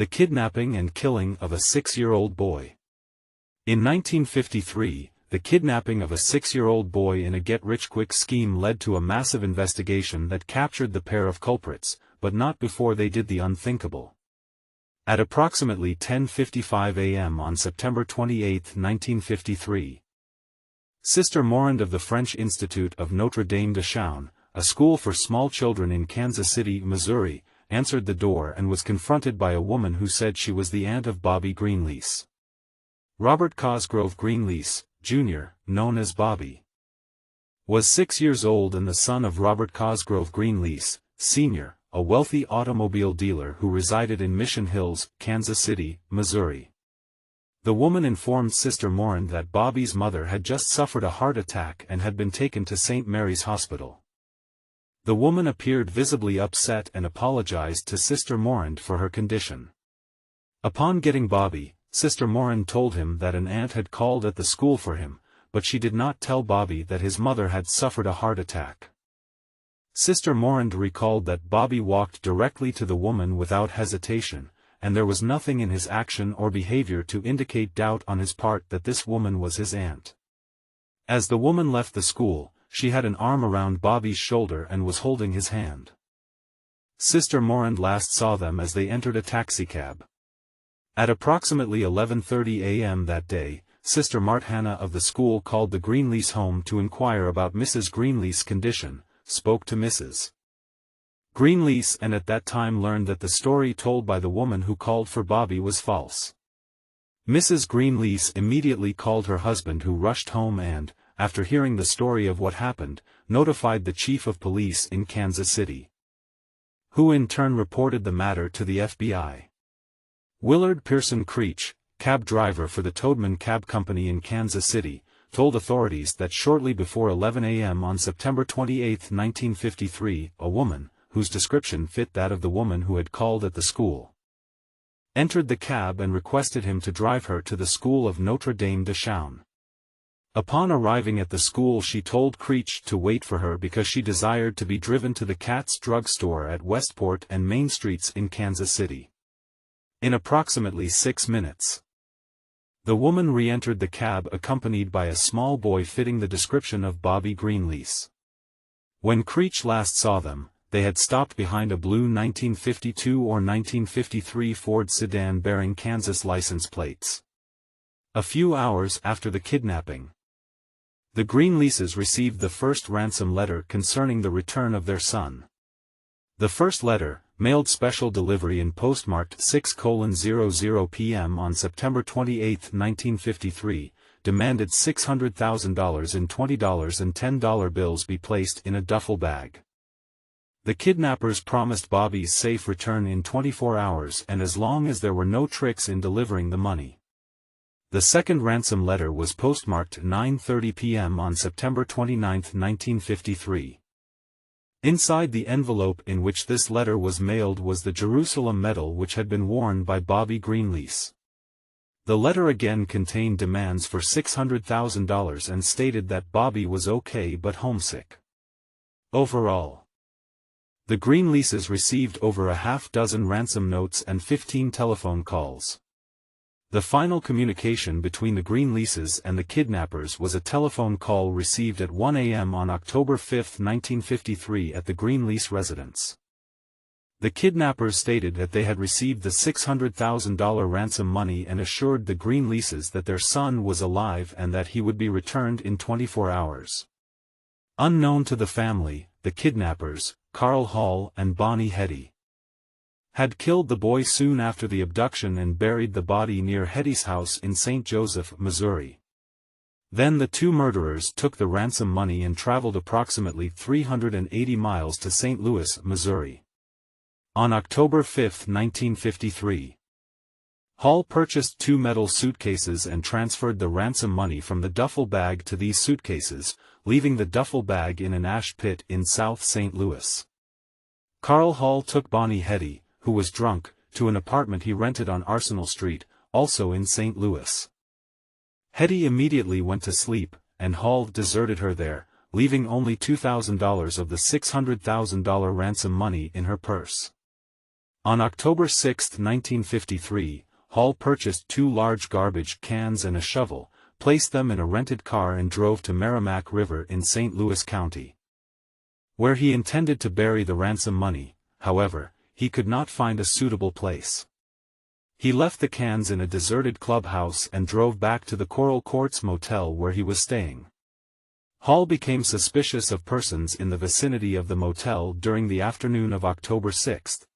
The kidnapping and killing of a 6-year-old boy. In 1953, the kidnapping of a 6-year-old boy in a get-rich-quick scheme led to a massive investigation that captured the pair of culprits, but not before they did the unthinkable. At approximately 10:55 a.m. on September 28, 1953, Sister Morand of the French Institute of Notre Dame de Chaun, a school for small children in Kansas City, Missouri, answered the door and was confronted by a woman who said she was the aunt of Bobby Greenlease. Robert Cosgrove Greenlease, Jr., known as Bobby, was 6 years old and the son of Robert Cosgrove Greenlease, Sr., a wealthy automobile dealer who resided in Mission Hills, Kansas City, Missouri. The woman informed Sister Morand that Bobby's mother had just suffered a heart attack and had been taken to St. Mary's Hospital. The woman appeared visibly upset and apologized to Sister Morand for her condition. Upon getting Bobby, Sister Morand told him that an aunt had called at the school for him, but she did not tell Bobby that his mother had suffered a heart attack. Sister Morand recalled that Bobby walked directly to the woman without hesitation, and there was nothing in his action or behavior to indicate doubt on his part that this woman was his aunt. As the woman left the school, she had an arm around Bobby's shoulder and was holding his hand. Sister Morand last saw them as they entered a taxicab. At approximately 11:30 a.m. that day, Sister Marthanna of the school called the Greenlease home to inquire about Mrs. Greenlease's condition, spoke to Mrs. Greenlease and at that time learned that the story told by the woman who called for Bobby was false. Mrs. Greenlease immediately called her husband who rushed home and, after hearing the story of what happened, notified the chief of police in Kansas City, who in turn reported the matter to the FBI. Willard Pearson Creech, cab driver for the Toadman Cab Company in Kansas City, told authorities that shortly before 11 a.m. on September 28, 1953, a woman, whose description fit that of the woman who had called at the school, entered the cab and requested him to drive her to the school of Notre Dame de Chaun. Upon arriving at the school, she told Creech to wait for her because she desired to be driven to the Katz Drug Store at Westport and Main Streets in Kansas City. In approximately 6 minutes, the woman re-entered the cab accompanied by a small boy fitting the description of Bobby Greenlease. When Creech last saw them, they had stopped behind a blue 1952 or 1953 Ford sedan bearing Kansas license plates. A few hours after the kidnapping, the Greenleases received the first ransom letter concerning the return of their son. The first letter, mailed special delivery and postmarked 6:00 p.m. on September 28, 1953, demanded $600,000 in $20 and $10 bills be placed in a duffel bag. The kidnappers promised Bobby's safe return in 24 hours and as long as there were no tricks in delivering the money. The second ransom letter was postmarked 9:30 p.m. on September 29, 1953. Inside the envelope in which this letter was mailed was the Jerusalem medal which had been worn by Bobby Greenlease. The letter again contained demands for $600,000 and stated that Bobby was okay but homesick. Overall, the Greenleases received over a half-dozen ransom notes and 15 telephone calls. The final communication between the Greenleases and the kidnappers was a telephone call received at 1 a.m. on October 5, 1953 at the Greenlease residence. The kidnappers stated that they had received the $600,000 ransom money and assured the Greenleases that their son was alive and that he would be returned in 24 hours. Unknown to the family, the kidnappers, Carl Hall and Bonnie Heddy, had killed the boy soon after the abduction and buried the body near Heddy's house in St. Joseph, Missouri. Then the two murderers took the ransom money and traveled approximately 380 miles to St. Louis, Missouri. On October 5, 1953, Hall purchased 2 metal suitcases and transferred the ransom money from the duffel bag to these suitcases, leaving the duffel bag in an ash pit in South St. Louis. Carl Hall took Bonnie Heddy, who was drunk, to an apartment he rented on Arsenal Street, also in St. Louis. Heddy immediately went to sleep, and Hall deserted her there, leaving only $2,000 of the $600,000 ransom money in her purse. On October 6, 1953, Hall purchased 2 large garbage cans and a shovel, placed them in a rented car and drove to Merrimack River in St. Louis County, where he intended to bury the ransom money. However, he could not find a suitable place. He left the cans in a deserted clubhouse and drove back to the Coral Courts motel where he was staying. Hall became suspicious of persons in the vicinity of the motel during the afternoon of October 6,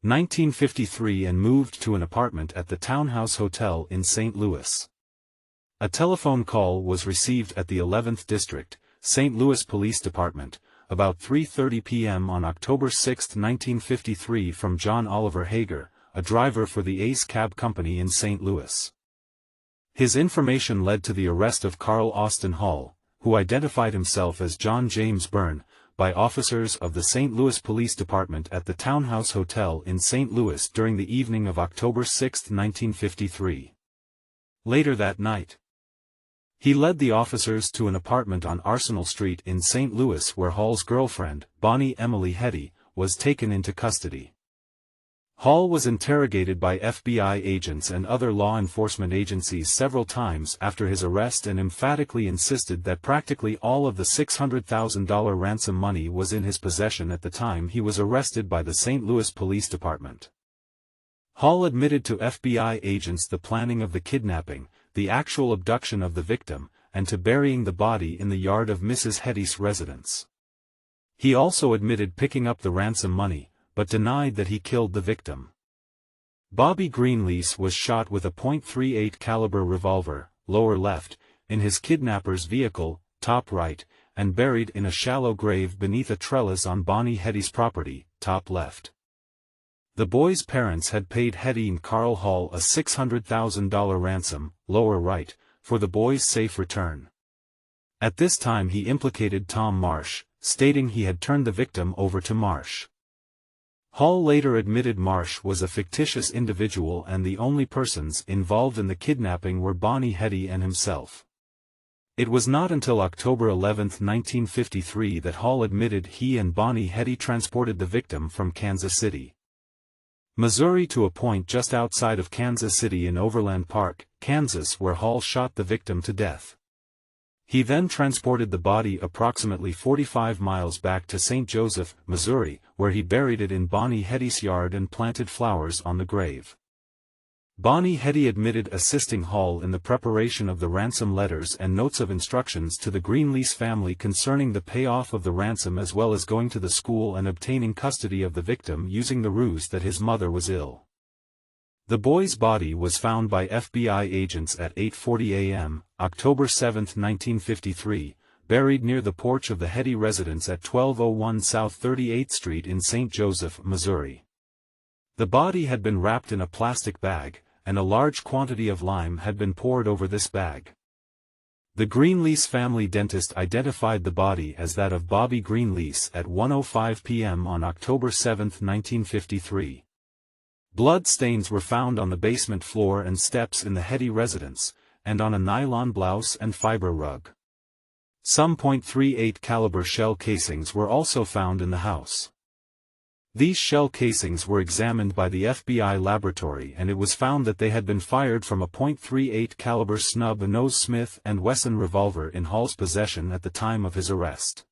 1953 and moved to an apartment at the Townhouse Hotel in St. Louis. A telephone call was received at the 11th District, St. Louis Police Department, about 3:30 p.m. on October 6, 1953 from John Oliver Hager, a driver for the Ace Cab Company in St. Louis. His information led to the arrest of Carl Austin Hall, who identified himself as John James Byrne, by officers of the St. Louis Police Department at the Townhouse Hotel in St. Louis during the evening of October 6, 1953. Later that night, he led the officers to an apartment on Arsenal Street in St. Louis where Hall's girlfriend, Bonnie Emily Hetty, was taken into custody. Hall was interrogated by FBI agents and other law enforcement agencies several times after his arrest and emphatically insisted that practically all of the $600,000 ransom money was in his possession at the time he was arrested by the St. Louis Police Department. Hall admitted to FBI agents the planning of the kidnapping, the actual abduction of the victim, and to burying the body in the yard of Mrs. Hetty's residence. He also admitted picking up the ransom money, but denied that he killed the victim. Bobby Greenlease was shot with a .38 caliber revolver, lower left, in his kidnapper's vehicle, top right, and buried in a shallow grave beneath a trellis on Bonnie Hetty's property, top left. The boy's parents had paid Hetty and Carl Hall a $600,000 ransom, lower right, for the boy's safe return. At this time he implicated Tom Marsh, stating he had turned the victim over to Marsh. Hall later admitted Marsh was a fictitious individual and the only persons involved in the kidnapping were Bonnie Hetty and himself. It was not until October 11, 1953 that Hall admitted he and Bonnie Hetty transported the victim from Kansas City, Missouri to a point just outside of Kansas City in Overland Park, Kansas where Hall shot the victim to death. He then transported the body approximately 45 miles back to St. Joseph, Missouri, where he buried it in Bonnie Hetty's yard and planted flowers on the grave. Bonnie Hetty admitted assisting Hall in the preparation of the ransom letters and notes of instructions to the Greenlease family concerning the payoff of the ransom as well as going to the school and obtaining custody of the victim using the ruse that his mother was ill. The boy's body was found by FBI agents at 8:40 a.m., October 7, 1953, buried near the porch of the Hetty residence at 1201 South 38th Street in St. Joseph, Missouri. The body had been wrapped in a plastic bag, and a large quantity of lime had been poured over this bag. The Greenlease family dentist identified the body as that of Bobby Greenlease at 1:05 p.m. on October 7, 1953. Blood stains were found on the basement floor and steps in the Hetty residence, and on a nylon blouse and fiber rug. Some .38 caliber shell casings were also found in the house. These shell casings were examined by the FBI laboratory and it was found that they had been fired from a .38 caliber snub-nose Smith & Wesson revolver in Hall's possession at the time of his arrest.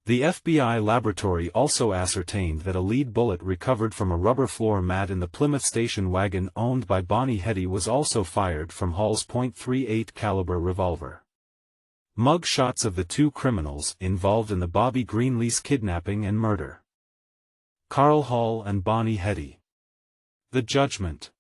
The FBI laboratory also ascertained that a lead bullet recovered from a rubber floor mat in the Plymouth station wagon owned by Bonnie Hetty was also fired from Hall's .38 caliber revolver. Mug shots of the two criminals involved in the Bobby Greenlease kidnapping and murder. Carl Hall and Bonnie Hetty. The judgment.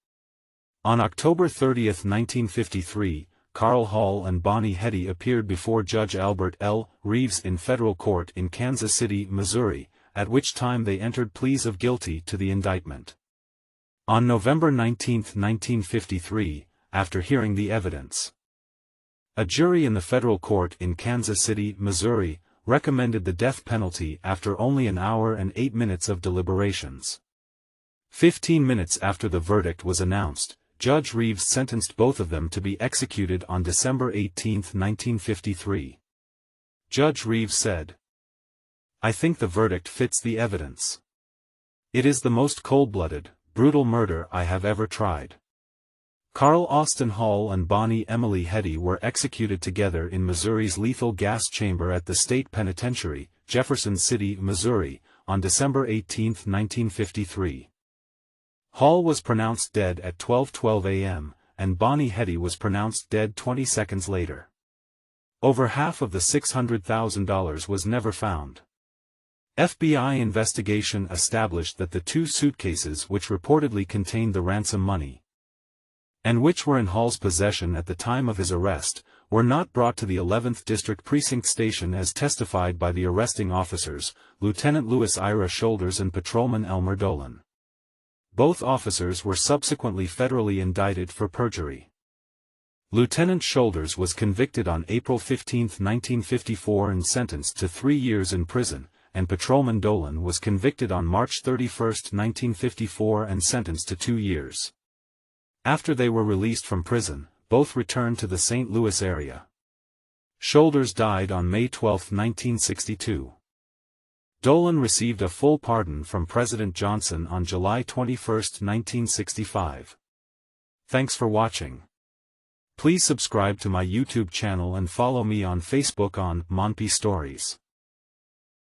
On October 30, 1953, Carl Hall and Bonnie Hetty appeared before Judge Albert L. Reeves in federal court in Kansas City, Missouri, at which time they entered pleas of guilty to the indictment. On November 19, 1953, after hearing the evidence, a jury in the federal court in Kansas City, Missouri, recommended the death penalty after only an hour and 8 minutes of deliberations. 15 minutes after the verdict was announced, Judge Reeves sentenced both of them to be executed on December 18, 1953. Judge Reeves said, "I think the verdict fits the evidence. It is the most cold-blooded, brutal murder I have ever tried. Carl Austin Hall and Bonnie Emily Heddy were executed together in Missouri's lethal gas chamber at the State Penitentiary, Jefferson City, Missouri, on December 18, 1953. Hall was pronounced dead at 12:12 a.m., and Bonnie Heddy was pronounced dead 20 seconds later. Over half of the $600,000 was never found. FBI investigation established that the two suitcases which reportedly contained the ransom money, and which were in Hall's possession at the time of his arrest, were not brought to the 11th District Precinct Station as testified by the arresting officers, Lieutenant Louis Ira Shoulders and Patrolman Elmer Dolan. Both officers were subsequently federally indicted for perjury. Lieutenant Shoulders was convicted on April 15, 1954 and sentenced to 3 years in prison, and Patrolman Dolan was convicted on March 31, 1954 and sentenced to 2 years. After they were released from prison, both returned to the St. Louis area. Shoulders died on May 12, 1962. Dolan received a full pardon from President Johnson on July 21, 1965. Thanks for watching. Please subscribe to my YouTube channel and follow me on Facebook on Monpy Stories.